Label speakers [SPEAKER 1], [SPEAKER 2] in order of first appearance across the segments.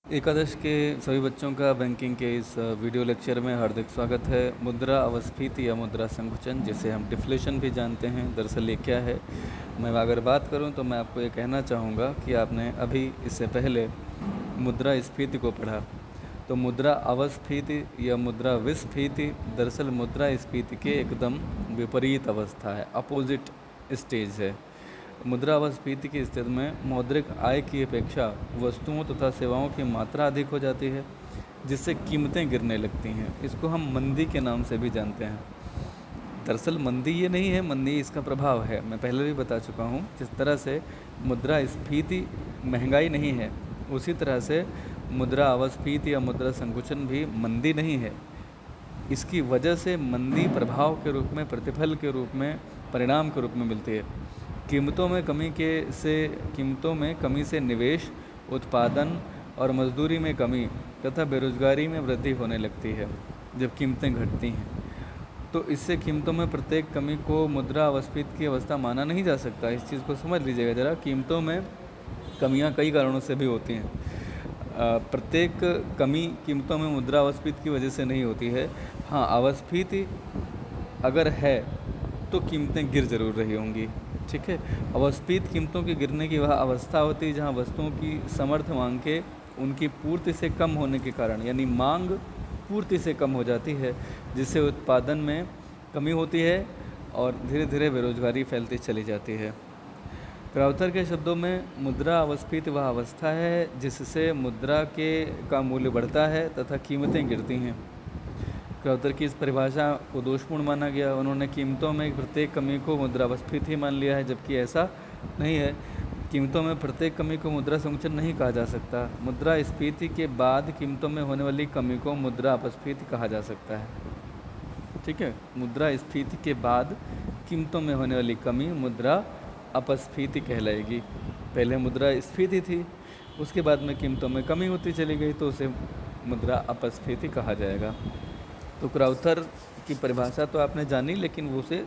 [SPEAKER 1] एकादश के सभी बच्चों का बैंकिंग के इस वीडियो लेक्चर में हार्दिक स्वागत है। मुद्रा अवस्फीति या मुद्रा संकुचन, जिसे हम डिफ्लेशन भी जानते हैं, दरअसल ये क्या है। मैं अगर बात करूं तो मैं आपको ये कहना चाहूँगा कि आपने अभी इससे पहले मुद्रा स्फीति को पढ़ा। तो मुद्रा अवस्फीति या मुद्रा विस्फीति दरअसल मुद्रा स्फीति के एकदम विपरीत अवस्था है, अपोजिट स्टेज है। मुद्रास्फीति की स्थिति में मौद्रिक आय की अपेक्षा वस्तुओं तथा सेवाओं की मात्रा अधिक हो जाती है, जिससे कीमतें गिरने लगती हैं। इसको हम मंदी के नाम से भी जानते हैं। दरअसल मंदी ये नहीं है, मंदी इसका प्रभाव है। मैं पहले भी बता चुका हूँ, जिस तरह से मुद्रास्फीति महंगाई नहीं है, उसी तरह से मुद्रा अवस्फीति या मुद्रा संकुचन भी मंदी नहीं है। इसकी वजह से मंदी प्रभाव के रूप में, प्रतिफल के रूप में, परिणाम के रूप में मिलती है। कीमतों में कमी से निवेश, उत्पादन और मजदूरी में कमी तथा बेरोजगारी में वृद्धि होने लगती है जब कीमतें घटती हैं। तो इससे कीमतों में प्रत्येक कमी को मुद्रा अवस्फीति की अवस्था माना नहीं जा सकता। इस चीज़ को समझ लीजिएगा ज़रा। कीमतों में कमियां कई कारणों से भी होती हैं। प्रत्येक कमी कीमतों में मुद्रा अवस्फीति की वजह से नहीं होती है। हाँ, अवस्फीति अगर है तो कीमतें गिर जरूर रही होंगी। ठीक है। अवस्फीति कीमतों के गिरने की वह अवस्था होती है जहाँ वस्तुओं की समर्थ मांग के उनकी पूर्ति से कम होने के कारण, यानी मांग पूर्ति से कम हो जाती है, जिससे उत्पादन में कमी होती है और धीरे धीरे बेरोजगारी फैलती चली जाती है। क्राउथर के शब्दों में मुद्रा अवस्फीति वह अवस्था है जिससे मुद्रा का मूल्य बढ़ता है तथा कीमतें गिरती हैं। क्राउथर की इस परिभाषा को दोषपूर्ण माना गया। उन्होंने कीमतों में प्रत्येक कमी को मुद्रास्फीति मान लिया है, जबकि ऐसा नहीं है। कीमतों में प्रत्येक कमी को मुद्रा संकुचन नहीं कहा जा सकता। मुद्रास्फीति के बाद कीमतों में होने वाली कमी को मुद्रा अपस्फीति कहा जा सकता है। ठीक है। मुद्रास्फीति के बाद कीमतों में होने वाली कमी मुद्रा अपस्फीति कहलाएगी। पहले मुद्रास्फीति थी, उसके बाद में कीमतों में कमी होती चली गई, तो उसे मुद्रा अपस्फीति कहा जाएगा। तो क्राउथर की परिभाषा तो आपने जानी, लेकिन वो उसे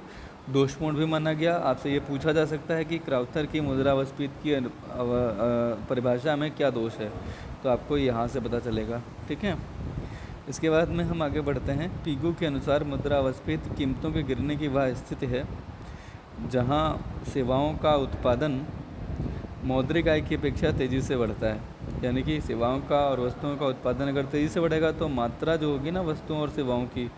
[SPEAKER 1] दोषपूर्ण भी माना गया। आपसे ये पूछा जा सकता है कि क्राउथर की मुद्रास्फीति की परिभाषा में क्या दोष है, तो आपको यहाँ से पता चलेगा। ठीक है। इसके बाद में हम आगे बढ़ते हैं। पीगू के अनुसार मुद्रास्फीति कीमतों के गिरने की वह स्थिति है जहाँ सेवाओं का उत्पादन मौद्रिक आय की अपेक्षा तेज़ी से बढ़ता है। यानी कि सेवाओं का और वस्तुओं का उत्पादन अगर तेज़ी से बढ़ेगा तो मात्रा जो होगी ना वस्तुओं और सेवाओं की,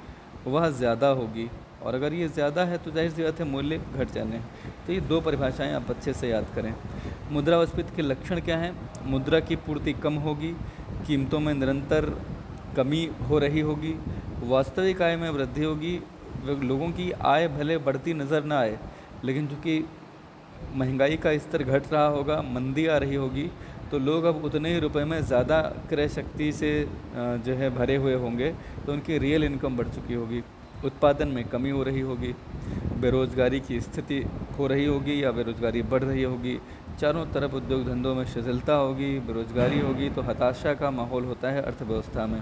[SPEAKER 1] वह ज़्यादा होगी, और अगर ये ज़्यादा है तो जाहिर सी बात है मूल्य घट जाने। तो ये दो परिभाषाएं आप अच्छे से याद करें। मुद्रास्फीति के लक्षण क्या हैं? मुद्रा की पूर्ति कम होगी, कीमतों में निरंतर कमी हो रही होगी, वास्तविक आय में वृद्धि होगी। लोगों की आय भले बढ़ती नज़र ना आए, लेकिन चूँकि महंगाई का स्तर घट रहा होगा, मंदी आ रही होगी, तो लोग अब उतने ही रुपए में ज़्यादा क्रय शक्ति से जो है भरे हुए होंगे, तो उनकी रियल इनकम बढ़ चुकी होगी। उत्पादन में कमी हो रही होगी, बेरोज़गारी की स्थिति हो रही होगी या बेरोज़गारी बढ़ रही होगी, चारों तरफ उद्योग धंधों में शिथिलता होगी, बेरोज़गारी होगी, तो हताशा का माहौल होता है अर्थव्यवस्था में।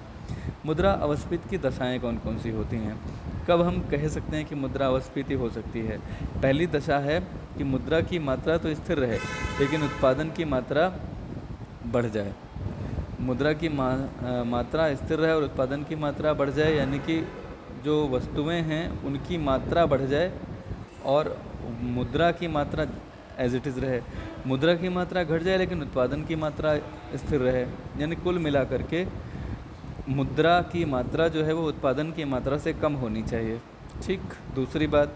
[SPEAKER 1] मुद्रा अवस्फीति की दशाएँ कौन कौन सी होती हैं? कब हम कह सकते हैं कि मुद्रा अवस्फीति हो सकती है? पहली दशा है कि मुद्रा की मात्रा तो स्थिर रहे, लेकिन उत्पादन की मात्रा बढ़ जाए। मुद्रा की मात्रा स्थिर रहे और उत्पादन की मात्रा बढ़ जाए, यानी कि जो वस्तुएं हैं उनकी मात्रा बढ़ जाए और मुद्रा की मात्रा एज इट इज़ रहे। मुद्रा की मात्रा घट जाए लेकिन उत्पादन की मात्रा स्थिर रहे, यानी कुल मिलाकर के मुद्रा की मात्रा जो है वो उत्पादन की मात्रा से कम होनी चाहिए। ठीक। दूसरी बात,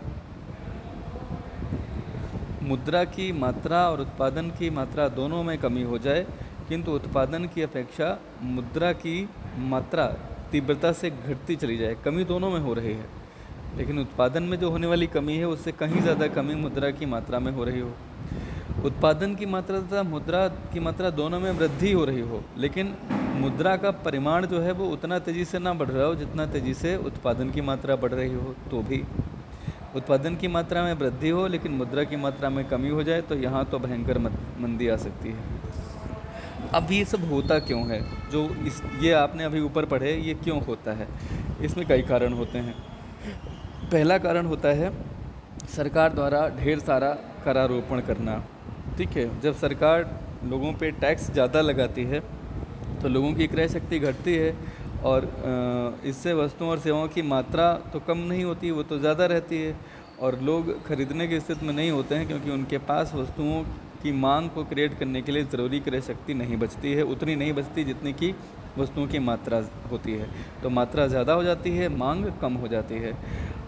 [SPEAKER 1] मुद्रा की मात्रा और उत्पादन की मात्रा दोनों में कमी हो जाए, किंतु उत्पादन की अपेक्षा मुद्रा की मात्रा तीव्रता से घटती चली जाए। कमी दोनों में हो रही है, लेकिन उत्पादन में जो होने वाली कमी है उससे कहीं ज़्यादा कमी मुद्रा की मात्रा में हो रही हो। उत्पादन की मात्रा तथा मुद्रा की मात्रा दोनों में वृद्धि हो रही हो, लेकिन मुद्रा का परिमाण जो है वो उतना तेज़ी से ना बढ़ रहा हो जितना तेज़ी से उत्पादन की मात्रा बढ़ रही हो। तो भी उत्पादन की मात्रा में वृद्धि हो लेकिन मुद्रा की मात्रा में कमी हो जाए, तो यहाँ तो भयंकर मंदी आ सकती है। अब ये सब होता क्यों है? ये आपने अभी ऊपर पढ़े, ये क्यों होता है? इसमें कई कारण होते हैं। पहला कारण होता है सरकार द्वारा ढेर सारा करारोपण करना। ठीक है। जब सरकार लोगों पे टैक्स ज़्यादा लगाती है तो लोगों की क्रय शक्ति घटती है और इससे वस्तुओं और सेवाओं की मात्रा तो कम नहीं होती, वो तो ज़्यादा रहती है और लोग खरीदने की स्थिति में नहीं होते हैं, क्योंकि उनके पास वस्तुओं की मांग को क्रिएट करने के लिए ज़रूरी क्रय शक्ति नहीं बचती है, उतनी नहीं बचती जितनी कि वस्तुओं की मात्रा होती है। तो मात्रा ज़्यादा हो जाती है, मांग कम हो जाती है।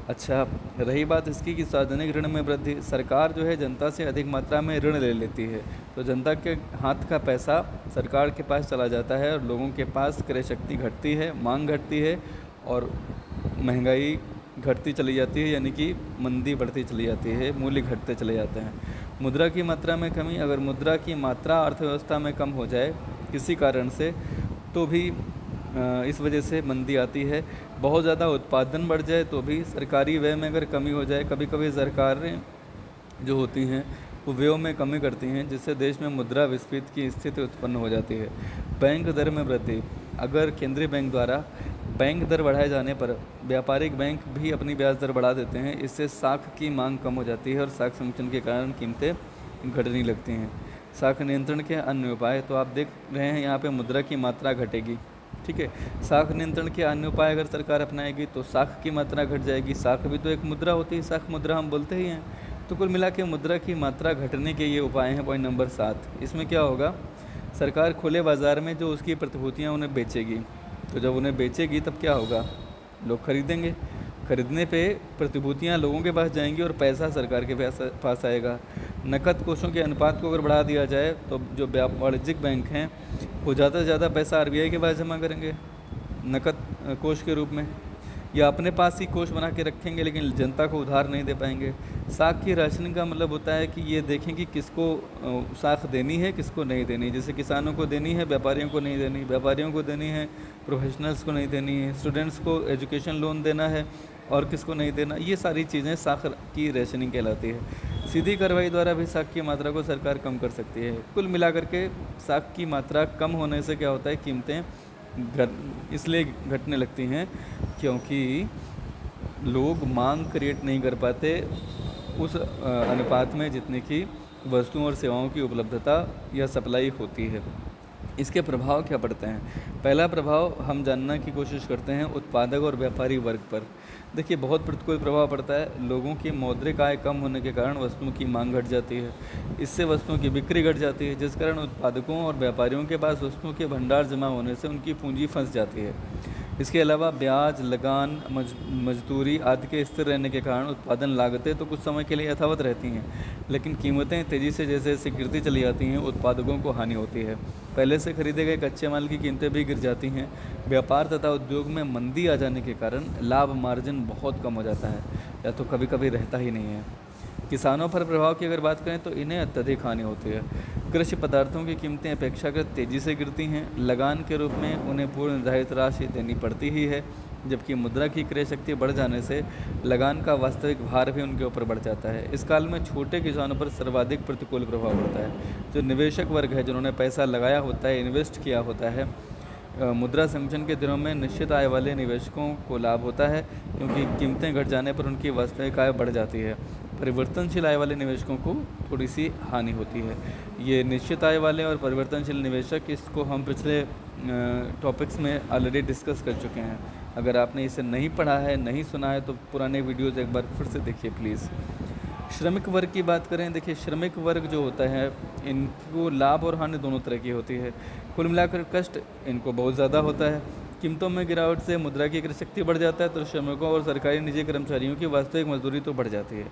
[SPEAKER 1] अच्छा, रही बात इसकी कि सार्वजनिक ऋण में वृद्धि, सरकार जो है जनता से अधिक मात्रा में ऋण ले लेती है, तो जनता के हाथ का पैसा सरकार के पास चला जाता है और लोगों के पास क्रय शक्ति घटती है, मांग घटती है और महंगाई घटती चली जाती है, यानी कि मंदी बढ़ती चली जाती है, मूल्य घटते चले जाते हैं। मुद्रा की मात्रा में कमी, अगर मुद्रा की मात्रा अर्थव्यवस्था में कम हो जाए किसी कारण से, तो भी इस वजह से मंदी आती है। बहुत ज़्यादा उत्पादन बढ़ जाए तो भी, सरकारी व्यय में अगर कमी हो जाए, कभी कभी सरकारें जो होती हैं वो व्ययों में कमी करती हैं, जिससे देश में मुद्रा विस्फीत की स्थिति उत्पन्न हो जाती है। बैंक दर में वृद्धि, अगर केंद्रीय बैंक द्वारा बैंक दर बढ़ाए जाने पर व्यापारिक बैंक भी अपनी ब्याज दर बढ़ा देते हैं, इससे साख की मांग कम हो जाती है और साख संकुचन के कारण कीमतें घटने लगती हैं। साख नियंत्रण के अन्य उपाय, तो आप देख रहे हैं यहाँ पे मुद्रा की मात्रा घटेगी, ठीक है। साख नियंत्रण के अन्य उपाय अगर सरकार अपनाएगी तो साख की मात्रा घट जाएगी। साख भी तो एक मुद्रा होती है, साख मुद्रा हम बोलते ही हैं। तो कुल मिला के मुद्रा की मात्रा घटने के ये उपाय हैं। पॉइंट नंबर 7, इसमें क्या होगा, सरकार खुले बाज़ार में जो उसकी प्रतिभूतियाँ उन्हें बेचेगी, तो जब उन्हें बेचेगी तब क्या होगा, लोग खरीदेंगे। खरीदने पे प्रतिभूतियाँ लोगों के पास जाएंगी और पैसा सरकार के पास आएगा। नकद कोषों के अनुपात को अगर बढ़ा दिया जाए तो जो वाणिज्यिक बैंक हैं वो ज़्यादा से ज़्यादा पैसा आरबीआई के पास जमा करेंगे नकद कोष के रूप में, या अपने पास ही कोष बना के रखेंगे लेकिन जनता को उधार नहीं दे पाएंगे। साख की राशनिंग का मतलब होता है कि ये देखें कि किसको साख देनी है, किसको नहीं देनी। जैसे किसानों को देनी है, व्यापारियों को नहीं देनी, व्यापारियों को देनी है, प्रोफेशनल्स को नहीं देनी है, स्टूडेंट्स को एजुकेशन लोन देना है और किसको नहीं देना। ये सारी चीज़ें साख की रेशनिंग कहलाती है। सीधी कार्रवाई द्वारा भी साख की मात्रा को सरकार कम कर सकती है। कुल मिलाकर के साख की मात्रा कम होने से क्या होता है, कीमतें इसलिए घटने लगती हैं क्योंकि लोग मांग क्रिएट नहीं कर पाते उस अनुपात में जितने की वस्तुओं और सेवाओं की उपलब्धता या सप्लाई होती है। इसके प्रभाव क्या पड़ते हैं? पहला प्रभाव हम जानने की कोशिश करते हैं उत्पादक और व्यापारी वर्ग पर। देखिए, बहुत प्रतिकूल प्रभाव पड़ता है। लोगों की मौद्रिक आय कम होने के कारण वस्तुओं की मांग घट जाती है, इससे वस्तुओं की बिक्री घट जाती है, जिस कारण उत्पादकों और व्यापारियों के पास वस्तुओं के भंडार जमा होने से उनकी पूंजी फंस जाती है। इसके अलावा ब्याज, लगान, मजदूरी आदि के स्थिर रहने के कारण उत्पादन लागतें तो कुछ समय के लिए यथावत रहती हैं, लेकिन कीमतें तेज़ी से जैसे जैसे गिरती चली जाती हैं, उत्पादकों को हानि होती है। पहले से खरीदे गए कच्चे माल की कीमतें भी गिर जाती हैं। व्यापार तथा उद्योग में मंदी आ जाने के कारण लाभ मार्जिन बहुत कम हो जाता है, या तो कभी कभी रहता ही नहीं है। किसानों पर प्रभाव की अगर बात करें तो इन्हें अत्यधिक हानि होती है। कृषि पदार्थों की कीमतें अपेक्षाकृत तेज़ी से गिरती हैं। लगान के रूप में उन्हें पूर्ण निर्धारित राशि देनी पड़ती ही है, जबकि मुद्रा की क्रय शक्ति बढ़ जाने से लगान का वास्तविक भार भी उनके ऊपर बढ़ जाता है। इस काल में छोटे किसानों पर सर्वाधिक प्रतिकूल प्रभाव पड़ता है। जो निवेशक वर्ग है, जिन्होंने पैसा लगाया होता है, इन्वेस्ट किया होता है, मुद्रा संकुचन के दिनों में निश्चित आय वाले निवेशकों को लाभ होता है, क्योंकि कीमतें घट जाने पर उनकी वास्तविक आय बढ़ जाती है। परिवर्तनशील आय वाले निवेशकों को थोड़ी सी हानि होती है। ये निश्चित आय वाले और परिवर्तनशील निवेशक, इसको हम पिछले टॉपिक्स में ऑलरेडी डिस्कस कर चुके हैं। अगर आपने इसे नहीं पढ़ा है, नहीं सुना है, तो पुराने वीडियोज़ एक बार फिर से देखिए प्लीज़। श्रमिक वर्ग की बात करें, देखिए श्रमिक वर्ग जो होता है, इनको लाभ और हानि दोनों तरह की होती है। कुल मिलाकर कष्ट इनको बहुत ज़्यादा होता है। कीमतों में गिरावट से मुद्रा की क्रय शक्ति बढ़ जाता है, तो श्रमिकों और सरकारी निजी कर्मचारियों की वास्तविक मजदूरी तो बढ़ जाती है।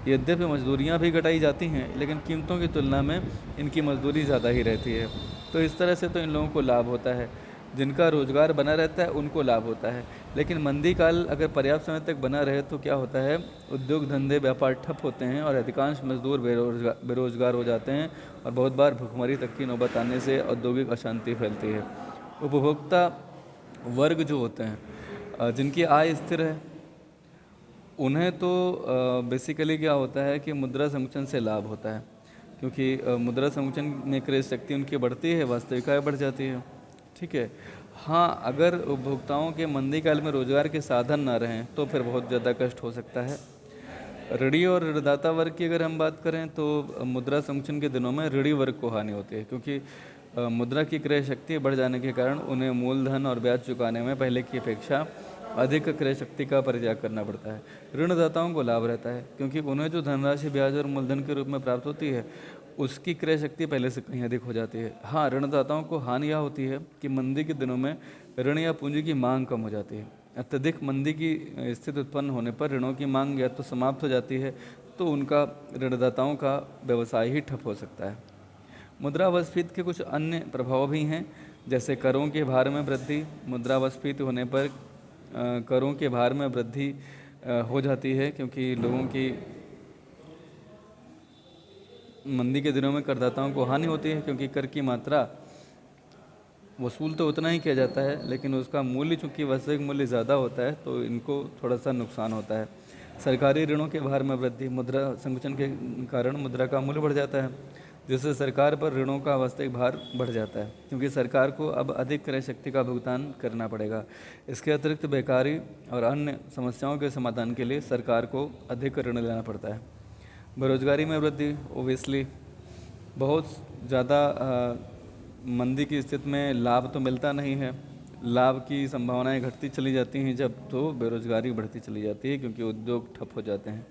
[SPEAKER 1] यद्यपि मजदूरियाँ भी घटाई जाती हैं, लेकिन कीमतों की तुलना में इनकी मजदूरी ज़्यादा ही रहती है। तो इस तरह से तो इन लोगों को लाभ होता है। जिनका रोज़गार बना रहता है उनको लाभ होता है, लेकिन मंदी काल अगर पर्याप्त समय तक बना रहे तो क्या होता है, उद्योग धंधे व्यापार ठप होते हैं और अधिकांश मजदूर बेरोजगार हो जाते हैं और बहुत बार भुखमरी तक की नौबत आने से औद्योगिक अशांति फैलती है। उपभोक्ता वर्ग जो होते हैं, जिनकी आय स्थिर है, उन्हें तो बेसिकली क्या होता है कि मुद्रा संकुचन से लाभ होता है, क्योंकि मुद्रा संकुचन में क्रय शक्ति उनकी बढ़ती है, वास्तविक आय बढ़ जाती है। ठीक है। हाँ, अगर उपभोक्ताओं के मंदी काल में रोजगार के साधन ना रहें तो फिर बहुत ज़्यादा कष्ट हो सकता है। ऋणी और ऋणदाता वर्ग की अगर हम बात करें तो मुद्रा संकुचन के दिनों में ऋणी वर्ग को हानि होती है, क्योंकि मुद्रा की क्रय शक्ति बढ़ जाने के कारण उन्हें मूलधन और ब्याज चुकाने में पहले की अपेक्षा अधिक क्रय शक्ति का परित्याग करना पड़ता है। ऋणदाताओं को लाभ रहता है क्योंकि उन्हें जो धनराशि ब्याज और मूलधन के रूप में प्राप्त होती है उसकी क्रय शक्ति पहले से कहीं अधिक हो जाती है। हाँ, ऋणदाताओं को हानि यह होती है कि मंदी के दिनों में ऋण या पूंजी की मांग कम हो जाती है। अत्यधिक मंदी की स्थिति उत्पन्न होने पर ऋणों की मांग या तो समाप्त हो जाती है, तो उनका ऋणदाताओं का व्यवसाय ही ठप हो सकता है। मुद्रास्फीति के कुछ अन्य प्रभाव भी हैं, जैसे करों के भार में वृद्धि। मुद्रास्फीति होने पर करों के भार में वृद्धि हो जाती है, क्योंकि लोगों की मंदी के दिनों में करदाताओं को हानि होती है, क्योंकि कर की मात्रा वसूल तो उतना ही किया जाता है, लेकिन उसका मूल्य चूँकि वास्तविक मूल्य ज़्यादा होता है, तो इनको थोड़ा सा नुकसान होता है। सरकारी ऋणों के भार में वृद्धि। मुद्रा संकुचन के कारण मुद्रा का मूल्य बढ़ जाता है, जिससे सरकार पर ऋणों का वास्तविक भार बढ़ जाता है, क्योंकि सरकार को अब अधिक क्रय शक्ति का भुगतान करना पड़ेगा। इसके अतिरिक्त बेकारी और अन्य समस्याओं के समाधान के लिए सरकार को अधिक ऋण लेना पड़ता है। बेरोजगारी में वृद्धि। ओबियसली बहुत ज़्यादा मंदी की स्थिति में लाभ तो मिलता नहीं है, लाभ की संभावनाएं घटती चली जाती हैं जब, तो बेरोजगारी बढ़ती चली जाती है, क्योंकि उद्योग ठप हो जाते हैं।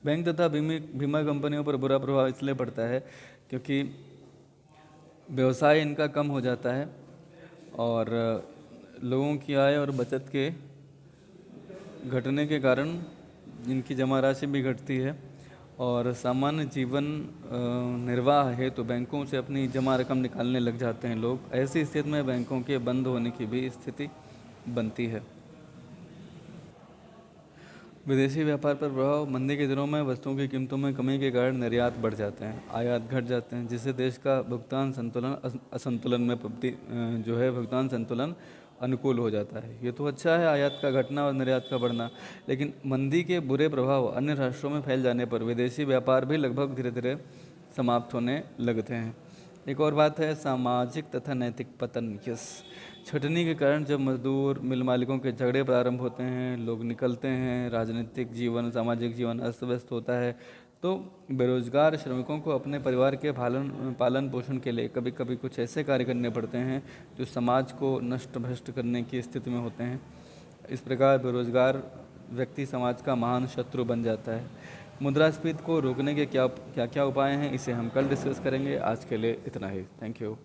[SPEAKER 1] बैंक तथा बीमा कंपनियों पर बुरा प्रभाव इसलिए पड़ता है क्योंकि व्यवसाय इनका कम हो जाता है और लोगों की आय और बचत के घटने के कारण इनकी जमा राशि भी घटती है और सामान्य जीवन निर्वाह है, तो बैंकों से अपनी जमा रकम निकालने लग जाते हैं लोग। ऐसी स्थिति में बैंकों के बंद होने की भी स्थिति बनती है। विदेशी व्यापार पर प्रभाव। मंदी के दिनों में वस्तुओं की कीमतों में कमी के कारण निर्यात बढ़ जाते हैं, आयात घट जाते हैं, जिससे देश का भुगतान संतुलन असंतुलन में जो है भुगतान संतुलन अनुकूल हो जाता है। ये तो अच्छा है, आयात का घटना और निर्यात का बढ़ना, लेकिन मंदी के बुरे प्रभाव अन्य राष्ट्रों में फैल जाने पर विदेशी व्यापार भी लगभग धीरे धीरे समाप्त होने लगते हैं। एक और बात है सामाजिक तथा नैतिक पतन। यस, छटनी के कारण जब मजदूर मिल मालिकों के झगड़े प्रारंभ होते हैं, लोग निकलते हैं, राजनीतिक जीवन सामाजिक जीवन अस्त व्यस्त होता है, तो बेरोजगार श्रमिकों को अपने परिवार के पालन पोषण के लिए कभी कभी कुछ ऐसे कार्य करने पड़ते हैं जो समाज को नष्ट भ्रष्ट करने की स्थिति में होते हैं। इस प्रकार बेरोजगार व्यक्ति समाज का महान शत्रु बन जाता है। मुद्रास्फीति को रोकने के क्या क्या उपाय हैं, इसे हम कल डिस्कस करेंगे। आज के लिए इतना ही। Thank you.